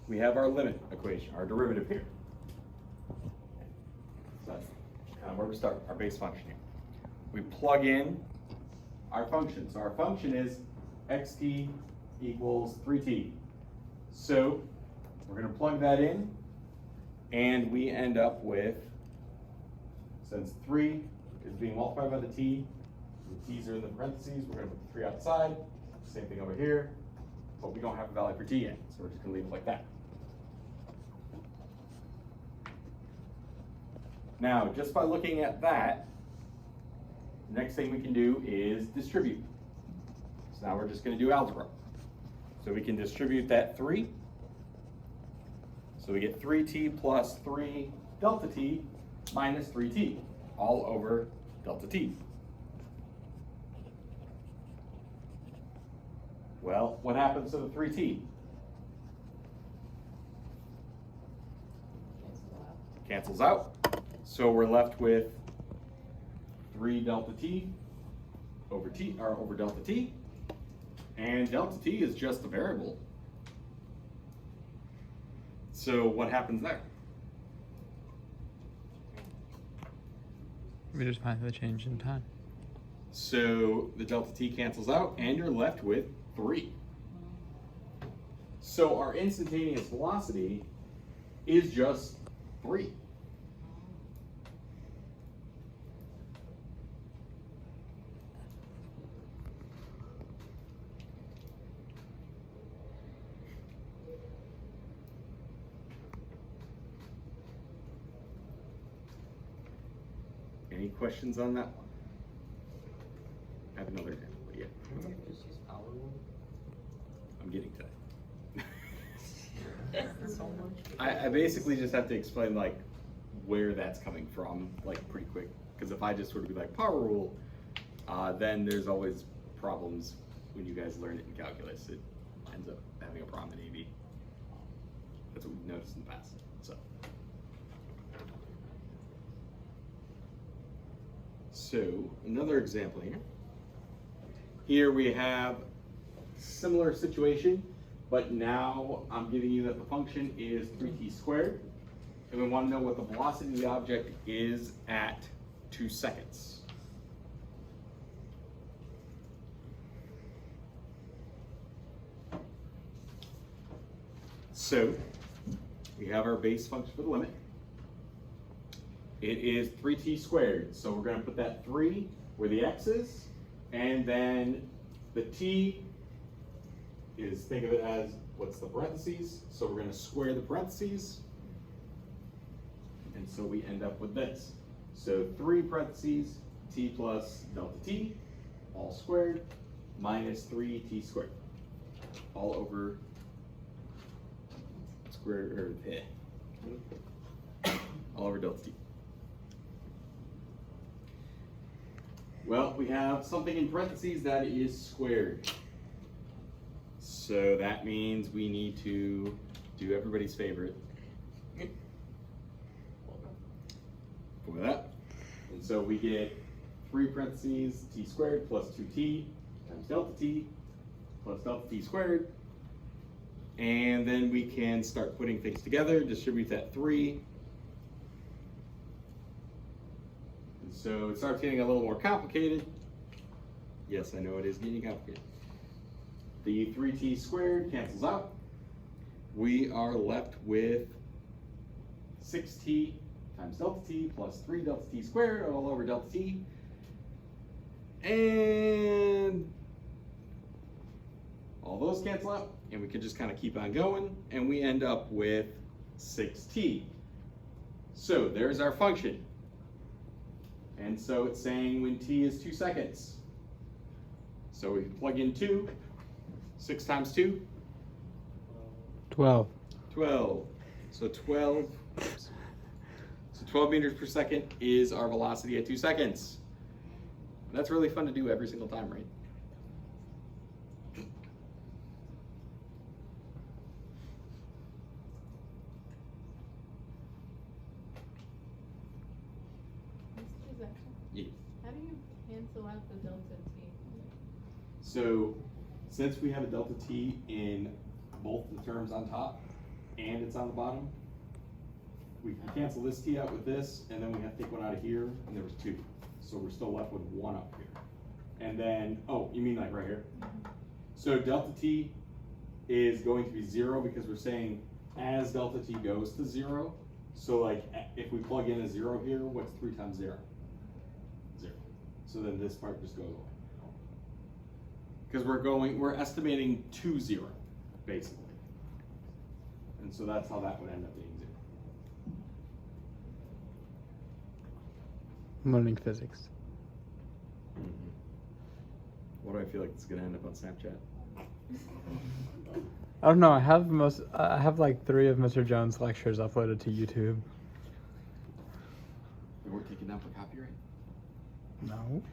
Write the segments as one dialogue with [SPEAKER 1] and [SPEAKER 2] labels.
[SPEAKER 1] we have our limit equation, our derivative here. So that's kind of where we start, our base function here. We plug in our function. So our function is xt equals 3t. So we're going to plug that in, and we end up with, since 3 is being multiplied by the t, the t's are in the parentheses, we're going to put the 3 outside. Same thing over here, but we don't have a value for t yet, so we're just going to leave it like that. Now, just by looking at that, the next thing we can do is distribute. So now we're just going to do algebra. So we can distribute that 3. So we get 3t plus 3 delta t minus 3t, all over delta t. Well, what happens to the 3t? Cancels out. So we're left with 3 delta t over delta t, and delta t is just a variable. So what happens there?
[SPEAKER 2] We just find the change in time.
[SPEAKER 1] So the delta t cancels out, and you're left with 3. So our instantaneous velocity is just 3. Any questions on that one? I have another example, but yeah.
[SPEAKER 3] Just use power rule.
[SPEAKER 1] I'm getting to that. I basically just have to explain like where that's coming from, like pretty quick. Because if I just sort of be like power rule, then there's always problems when you guys learn it in calculus. It ends up having a problem in AB. That's what we've noticed in the past. So another example here. Here we have similar situation, but now I'm giving you that the function is 3t squared, and we want to know what the velocity of the object is at 2 seconds. So we have our base function for the limit. It is 3t squared, so we're going to put that 3 where the x is, and then the t is, think of it as, what's the parentheses? So we're going to square the parentheses, and so we end up with this. So 3 parentheses, t plus delta t, all squared, minus 3t squared, all over square, all over delta t. Well, we have something in parentheses that is squared. So that means we need to do everybody's favorite. For that. And so we get 3 parentheses t squared plus 2t times delta t plus delta t squared. And then we can start putting things together, distribute that 3. So it starts getting a little more complicated. Yes, I know it is getting complicated. The 3t squared cancels out. We are left with 6t times delta t plus 3 delta t squared all over delta t. And all those cancel out, and we can just kind of keep on going, and we end up with 6t. So there's our function. And so it's saying when t is 2 seconds. So we plug in 2, 6 times 2?
[SPEAKER 2] 12.
[SPEAKER 1] 12. So 12, oops. So 12 meters per second is our velocity at 2 seconds. And that's really fun to do every single time, right? Yes.
[SPEAKER 4] How do you cancel out the delta t?
[SPEAKER 1] So since we have a delta t in both the terms on top and it's on the bottom, we can cancel this t out with this, and then we have to take one out of here, and there was 2. So we're still left with 1 up here. And then, oh, you mean like right here? So delta t is going to be 0 because we're saying as delta t goes to 0. So like if we plug in a 0 here, what's 3 times 0? 0. So then this part just goes away. Because we're estimating to 0, basically. And so that's how that would end up being 0.
[SPEAKER 2] I'm learning physics.
[SPEAKER 1] What do I feel like it's gonna end up on Snapchat?
[SPEAKER 2] I don't know. I have like 3 of Mr. Jones' lectures uploaded to YouTube.
[SPEAKER 1] They weren't taken down for copyright?
[SPEAKER 2] No.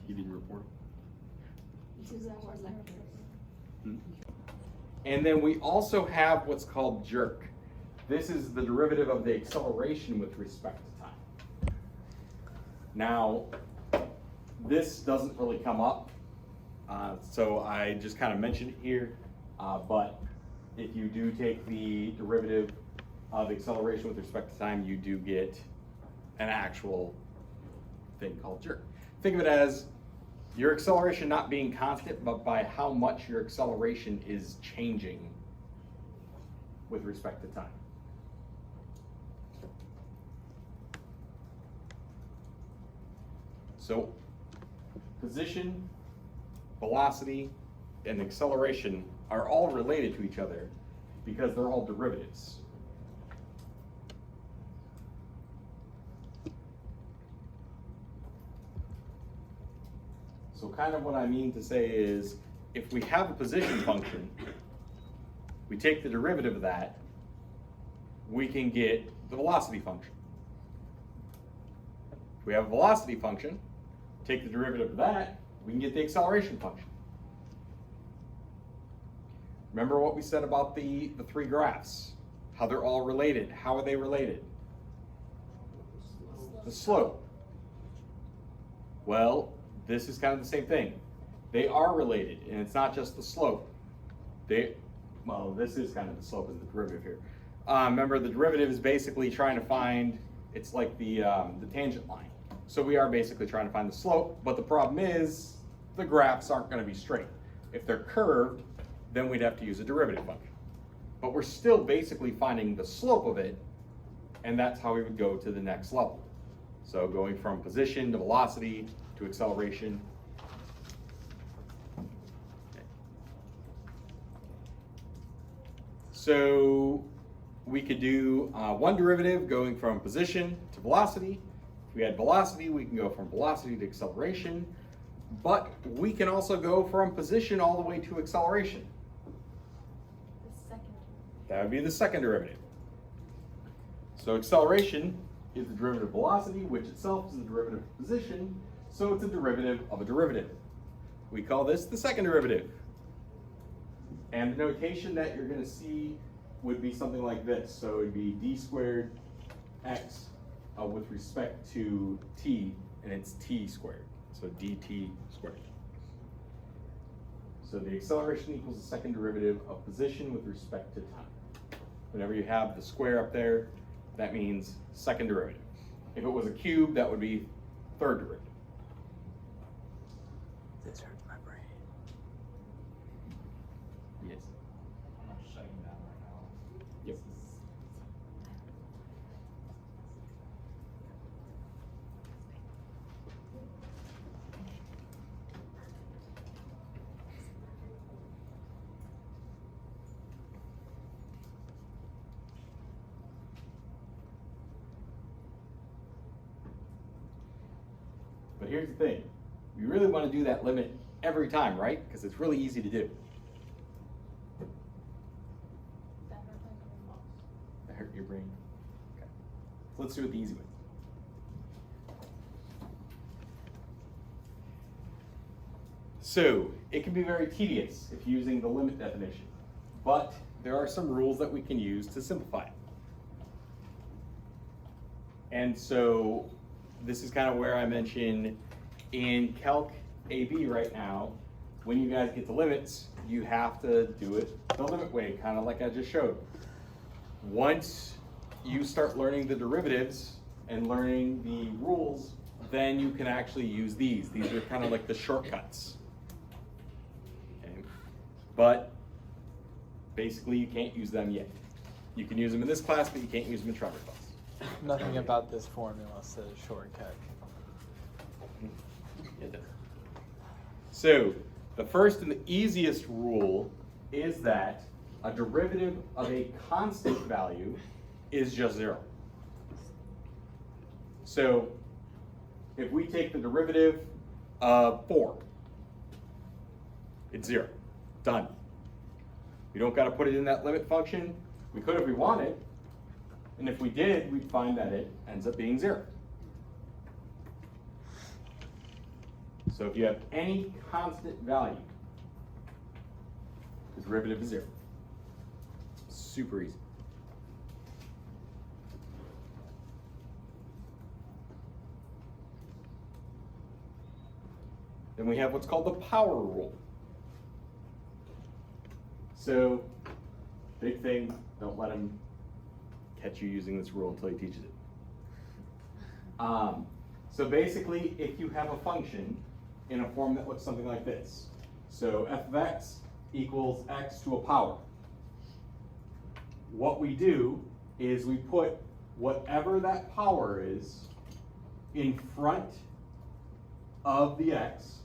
[SPEAKER 1] You didn't report them?
[SPEAKER 5] Hmm.
[SPEAKER 1] And then we also have what's called jerk. This is the derivative of the acceleration with respect to time. Now, this doesn't really come up, so I just kind of mentioned it here, but if you do take the derivative of acceleration with respect to time, you do get an actual thing called jerk. Think of it as your acceleration not being constant, but by how much your acceleration is changing with respect to time. So position, velocity, and acceleration are all related to each other because they're all derivatives. So kind of what I mean to say is, if we have a position function, we take the derivative of that, we can get the velocity function. If we have a velocity function, take the derivative of that, we can get the acceleration function. Remember what we said about the 3 graphs, how they're all related. How are they related? The slope. Well, this is kind of the same thing. They are related, and it's not just the slope. Well, this is kind of the slope is the derivative here. Remember, the derivative is basically trying to find, it's like the tangent line. So we are basically trying to find the slope, but the problem is the graphs aren't going to be straight. If they're curved, then we'd have to use a derivative function. But we're still basically finding the slope of it, and that's how we would go to the next level. So going from position to velocity to acceleration. So we could do one derivative going from position to velocity. If we had velocity, we can go from velocity to acceleration, but we can also go from position all the way to acceleration. That would be the second derivative. So acceleration is the derivative of velocity, which itself is the derivative of position, so it's a derivative of a derivative. We call this the second derivative. And the notation that you're going to see would be something like this. So it would be d squared x with respect to t, and it's t squared. So dt squared. So the acceleration equals the second derivative of position with respect to time. Whenever you have the square up there, that means second derivative. If it was a cube, that would be third derivative.
[SPEAKER 2] This hurts my brain.
[SPEAKER 1] Yes.
[SPEAKER 3] I'm not shutting down right now.
[SPEAKER 1] Yep. But here's the thing, we really want to do that limit every time, right? Because it's really easy to do. That hurt your brain? Okay. So let's do it the easy way. So it can be very tedious if using the limit definition, but there are some rules that we can use to simplify it. And so this is kind of where I mention in Calc AB right now, when you guys get the limits, you have to do it the limit way, kind of like I just showed. Once you start learning the derivatives and learning the rules, then you can actually use these. These are kind of like the shortcuts. Okay. But basically you can't use them yet. You can use them in this class, but you can't use them in Schreiber class.
[SPEAKER 2] Nothing about this formula says shortcut.
[SPEAKER 1] So the first and the easiest rule is that a derivative of a constant value is just 0. So if we take the derivative of 4, it's 0. Done. We don't got to put it in that limit function. We could if we wanted, and if we did, we'd find that it ends up being 0. So if you have any constant value, the derivative is 0. Super easy. Then we have what's called the power rule. So, big thing, don't let him catch you using this rule until he teaches it. So basically, if you have a function in a form that looks something like this, so f of x equals x to a power, what we do is we put whatever that power is in front of the x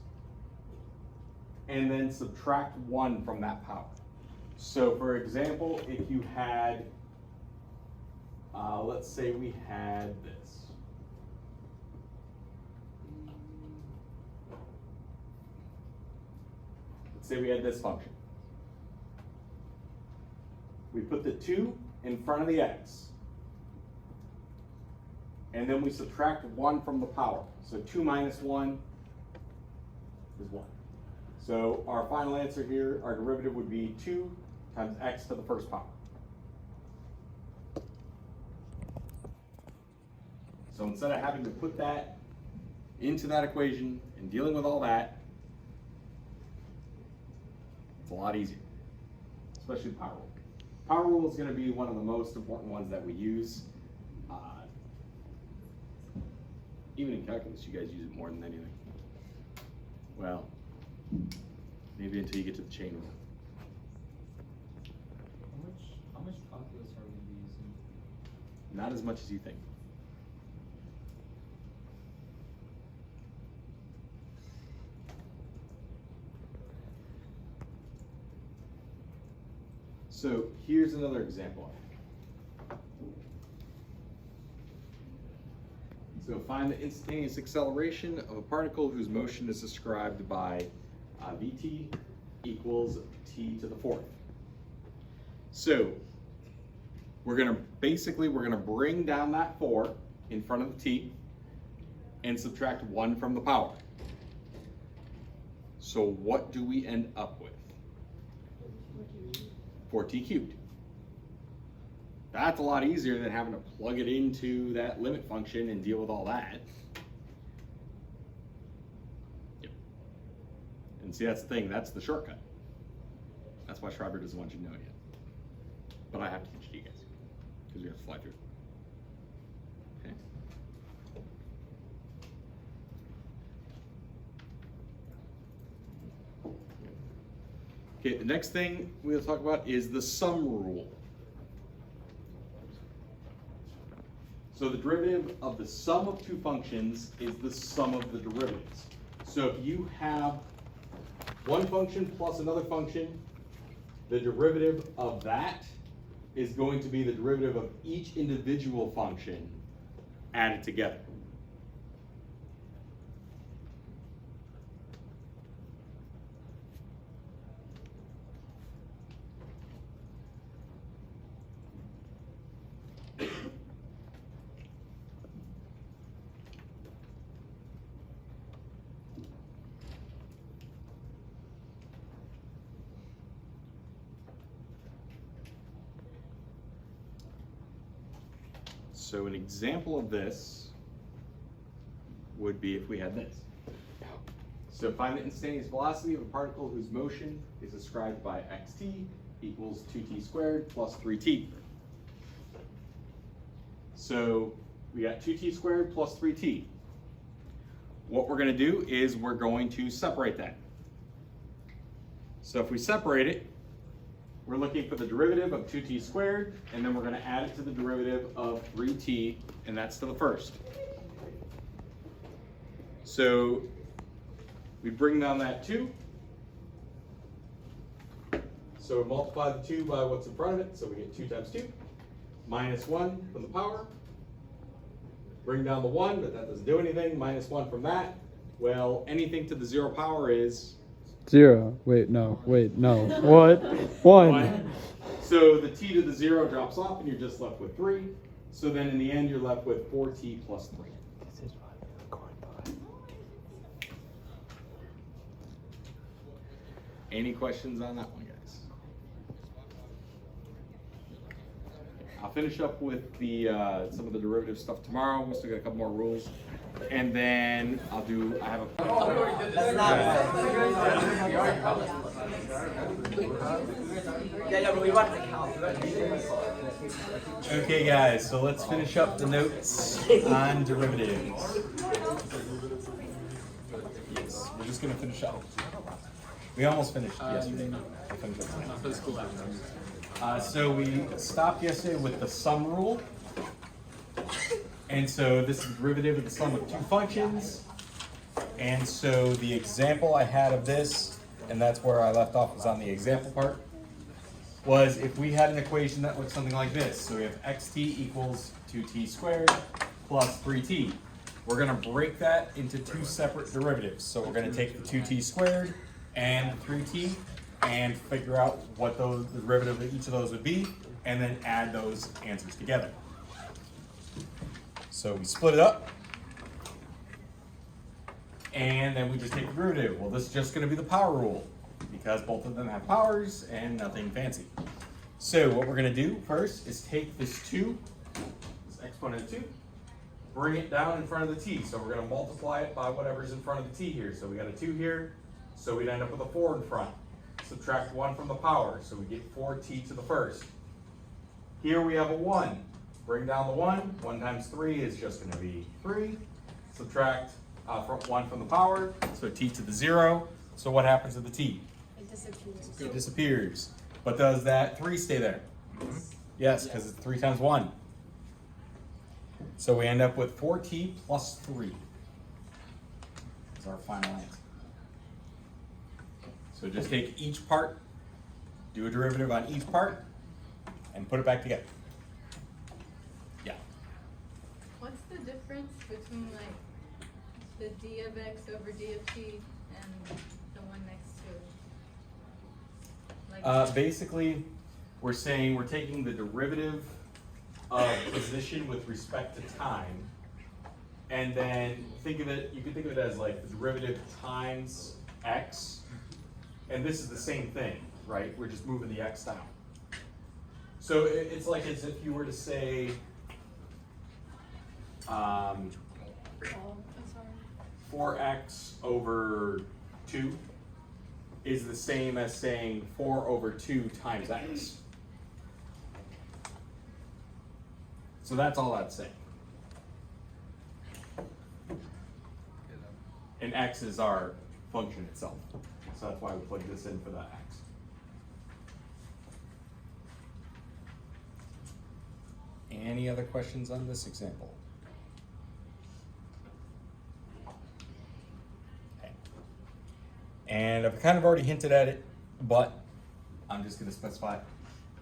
[SPEAKER 1] and then subtract 1 from that power. So for example, if you had, let's say we had this. Let's say we had this function. We put the 2 in front of the x, and then we subtract 1 from the power. So 2 minus 1 is 1. So our final answer here, our derivative would be 2 times x to the first power. So instead of having to put that into that equation and dealing with all that, it's a lot easier, especially the power rule. Power rule is going to be one of the most important ones that we use. Even in calculus, you guys use it more than anything. Well, maybe until you get to the chain rule.
[SPEAKER 3] How much calculus are we gonna be using?
[SPEAKER 1] Not as much as you think. So here's another example. So find the instantaneous acceleration of a particle whose motion is described by Vt equals t to the 4th. So we're gonna bring down that 4 in front of the t and subtract 1 from the power. So what do we end up with? 4t cubed. That's a lot easier than having to plug it into that limit function and deal with all that. Yep. And see, that's the thing, that's the shortcut. That's why Schreiber doesn't want you to know it yet. But I have to teach it to you guys, because we have to fly through it. Okay. Okay, the next thing we'll talk about is the sum rule. So the derivative of the sum of two functions is the sum of the derivatives. So if you have one function plus another function, the derivative of that is going to be the derivative of each individual function added together. So an example of this would be if we had this. So find the instantaneous velocity of a particle whose motion is described by xt equals 2t squared plus 3t. So we got 2t squared plus 3t. What we're going to do is we're going to separate that. So if we separate it, we're looking for the derivative of 2t squared, and then we're going to add it to the derivative of 3t, and that's to the first. So we bring down that 2. So we multiply the 2 by what's in front of it, so we get 2 times 2, minus 1 from the power. Bring down the 1, but that doesn't do anything. Minus 1 from that. Well, anything to the 0 power is
[SPEAKER 2] 0. Wait, no. What? 1.
[SPEAKER 1] So the t to the 0 drops off, and you're just left with 3. So then in the end, you're left with 4t plus 3.
[SPEAKER 2] This is what I'm going by.
[SPEAKER 1] Any questions on that one, guys? I'll finish up with the some of the derivative stuff tomorrow. We still got a couple more rules, and then I have a. Okay, guys. So let's finish up the notes on derivatives. Yes, we're just gonna finish up. We almost finished yesterday. I finished up tonight. So we stopped yesterday with the sum rule. And so this is the derivative of the sum of two functions. And so the example I had of this, and that's where I left off, was on the example part, was if we had an equation that looked something like this. So we have xt equals 2t squared plus 3t. We're going to break that into two separate derivatives. So we're going to take the 2t squared and 3t and figure out what the derivative of each of those would be, and then add those answers together. So we split it up, and then we just take the derivative. Well, this is just going to be the power rule, because both of them have powers and nothing fancy. So what we're going to do first is take this 2, this exponent of 2, bring it down in front of the t. So we're going to multiply it by whatever's in front of the t here. So we got a 2 here, so we'd end up with a 4 in front. Subtract 1 from the power, so we get 4t to the first. Here we have a 1. Bring down the 1. 1 times 3 is just going to be 3. Subtract 1 from the power, so t to the 0. So what happens to the t?
[SPEAKER 5] It disappears.
[SPEAKER 1] It disappears. But does that 3 stay there? Yes, because it's 3 times 1. So we end up with 4t plus 3. That's our final answer. So just take each part, do a derivative on each part, and put it back together. Yeah.
[SPEAKER 4] What's the difference between like the d of x over d of t and the one next to it? Like,
[SPEAKER 1] Basically, we're saying we're taking the derivative of position with respect to time, and then think of it, you can think of it as like the derivative times x. And this is the same thing, right? We're just moving the x down. So it's like as if you were to say 4x over 2 is the same as saying 4 over 2 times x. So that's all that's saying. And x is our function itself. So that's why we plug this in for that x. Any other questions on this example? Okay. And I've kind of already hinted at it, but I'm just going to specify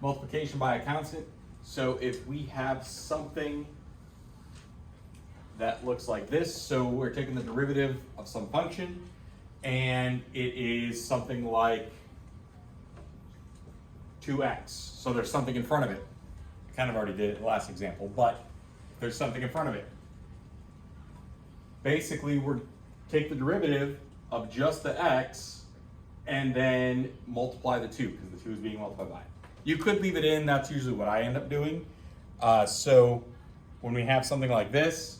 [SPEAKER 1] multiplication by a constant. So if we have something that looks like this, so we're taking the derivative of some function, and it is something like 2x. So there's something in front of it. I kind of already did it in the last example, but there's something in front of it. Basically, we're take the derivative of just the x and then multiply the 2, because the 2 is being multiplied by it. You could leave it in, that's usually what I end up doing. So when we have something like this,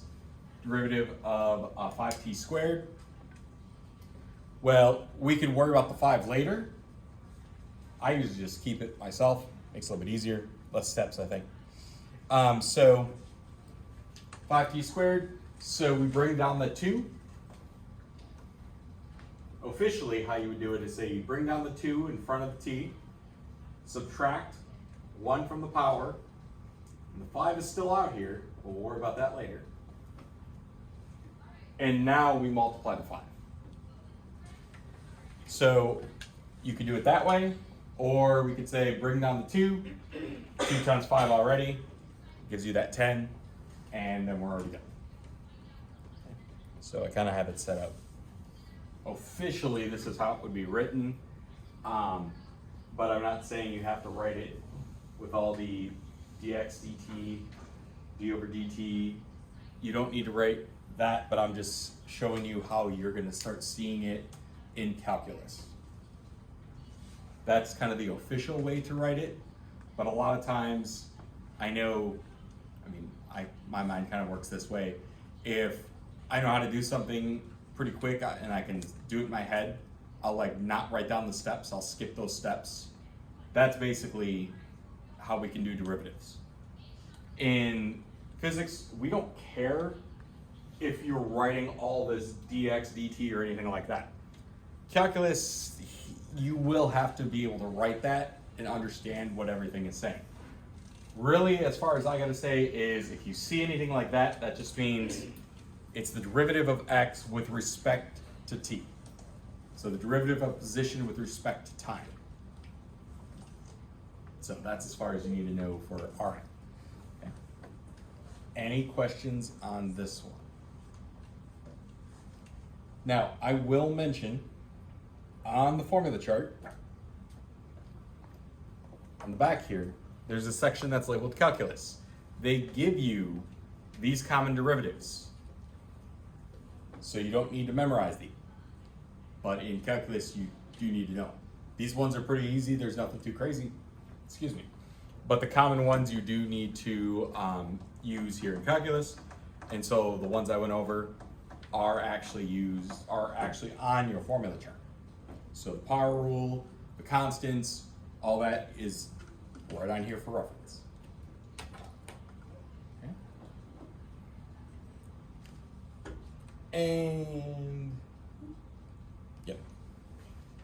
[SPEAKER 1] derivative of 5t squared, Well, we can worry about the 5 later. I usually just keep it myself. Makes it a little bit easier. Less steps, I think. So 5t squared. So we bring down the 2. Officially, how you would do it is say you bring down the 2 in front of the t, subtract 1 from the power, and the 5 is still out here. We'll worry about that later. And now we multiply the 5. So you could do it that way, or we could say bring down the 2, 2 times 5 already, gives you that 10, and then we're already done. So I kind of have it set up. Officially, this is how it would be written, but I'm not saying you have to write it with all the dx, dt, d over dt. You don't need to write that, but I'm just showing you how you're going to start seeing it in calculus. That's kind of the official way to write it, but a lot of times I know, my mind kind of works this way. If I know how to do something pretty quick and I can do it in my head, I'll like not write down the steps, I'll skip those steps. That's basically how we can do derivatives. In physics, we don't care if you're writing all this dx, dt, or anything like that. Calculus, you will have to be able to write that and understand what everything is saying. Really, as far as I gotta say is, if you see anything like that, that just means it's the derivative of x with respect to t. So the derivative of position with respect to time. So that's as far as you need to know for Rn. Okay. Any questions on this one? Now, I will mention on the formula chart, on the back here, there's a section that's labeled calculus. They give you these common derivatives. So you don't need to memorize these. But in calculus, you do need to know. These ones are pretty easy. There's nothing too crazy. Excuse me. But the common ones you do need to use here in calculus. And so the ones I went over are actually on your formula chart. So the power rule, the constants, all that is right on here for reference. Okay. And yep.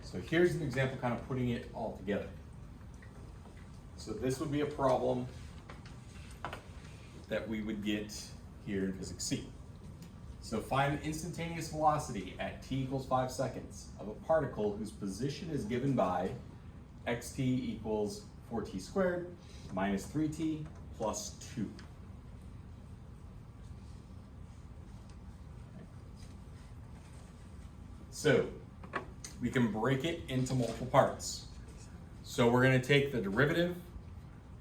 [SPEAKER 1] So here's an example kind of putting it all together. So this would be a problem that we would get here in physics C. So find the instantaneous velocity at t equals 5 seconds of a particle whose position is given by xt equals 4t squared minus 3t plus 2. So we can break it into multiple parts. So we're going to take the derivative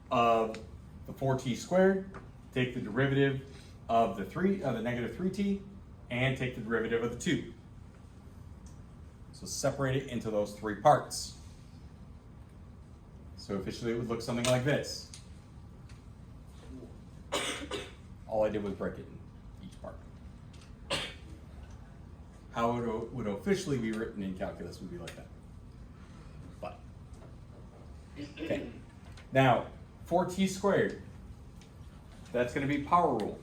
[SPEAKER 1] of the 4t squared, take the derivative of the negative 3t, and take the derivative of the 2. So separate it into those 3 parts. So officially it would look something like this. All I did was break it in each part. How it would officially be written in calculus would be like that. But, okay. Now, 4t squared, that's going to be power rule.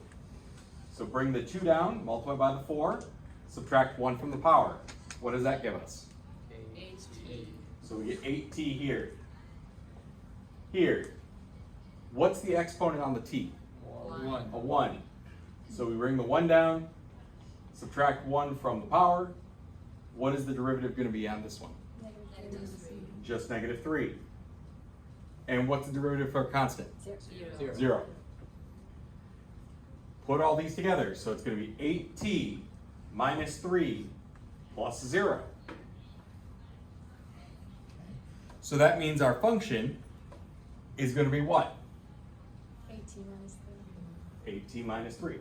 [SPEAKER 1] So bring the 2 down, multiply by the 4, subtract 1 from the power. What does that give us?
[SPEAKER 3] 8t.
[SPEAKER 1] So we get 8t here. Here, what's the exponent on the t?
[SPEAKER 3] 1.
[SPEAKER 1] A 1. So we bring the 1 down, subtract 1 from the power. What is the derivative going to be on this one? Just negative 3. And what's the derivative for a constant?
[SPEAKER 3] 0.
[SPEAKER 1] 0. Put all these together, so it's going to be 8t minus 3 plus 0. So that means our function is going to be what?
[SPEAKER 5] 8t minus 3.
[SPEAKER 1] 8t minus 3.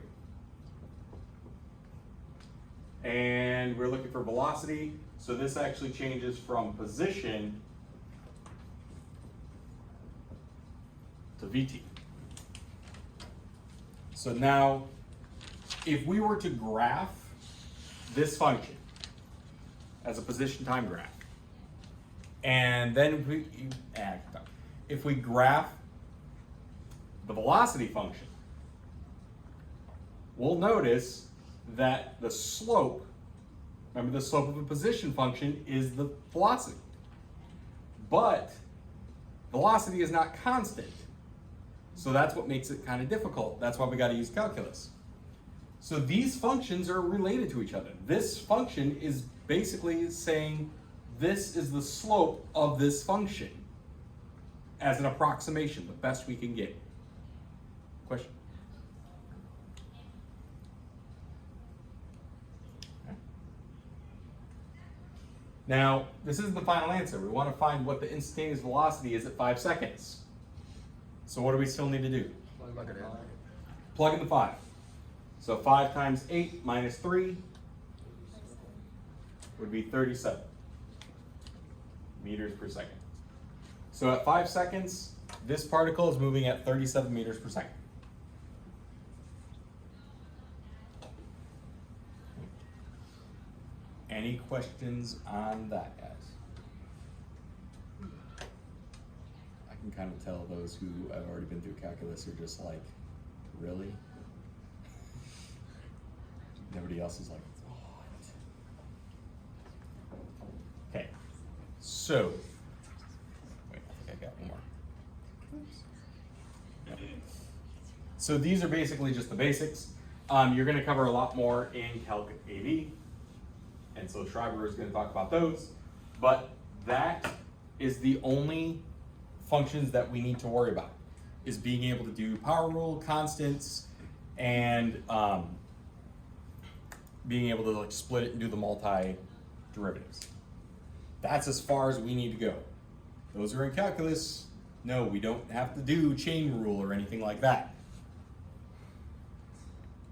[SPEAKER 1] And we're looking for velocity, so this actually changes from position to vt. So now, if we were to graph this function, as a position time graph. And then if we graph the velocity function, we'll notice that the slope, remember the slope of a position function is the velocity. But velocity is not constant. So that's what makes it kind of difficult. That's why we got to use calculus. So these functions are related to each other. This function is basically saying this is the slope of this function as an approximation, the best we can get. Question? Okay. Now, this isn't the final answer. We want to find what the instantaneous velocity is at 5 seconds. So what do we still need to do? Plug in the 5. So 5 times 8 minus 3 would be 37 meters per second. So at 5 seconds, this particle is moving at 37 meters per second. Any questions on that, guys? I can kind of tell those who have already been through calculus are just like, really? Everybody else is like, what? Okay, so, wait, I think I got one more. Yep. So these are basically just the basics. You're gonna cover a lot more in Calc AV, and so Schriber is gonna talk about those, but that is the only functions that we need to worry about, is being able to do power rule, constants, and being able to like split it and do the multi-derivatives. That's as far as we need to go. Those are in calculus. No, we don't have to do chain rule or anything like that.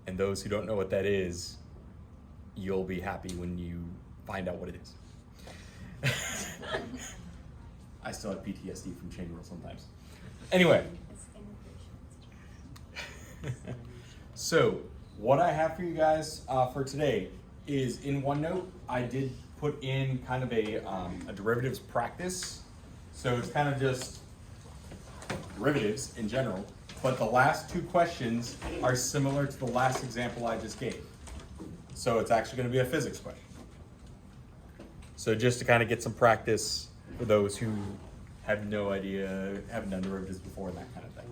[SPEAKER 1] And those who don't know what that is, you'll be happy when you find out what it is. I still have PTSD from chain rule sometimes. Anyway. So, what I have for you guys for today is in OneNote, I did put in kind of a derivatives practice. So it's kind of just derivatives in general, but the last 2 questions are similar to the last example I just gave. So it's actually going to be a physics question. So just to kind of get some practice for those who have no idea, haven't done derivatives before and that kind of thing.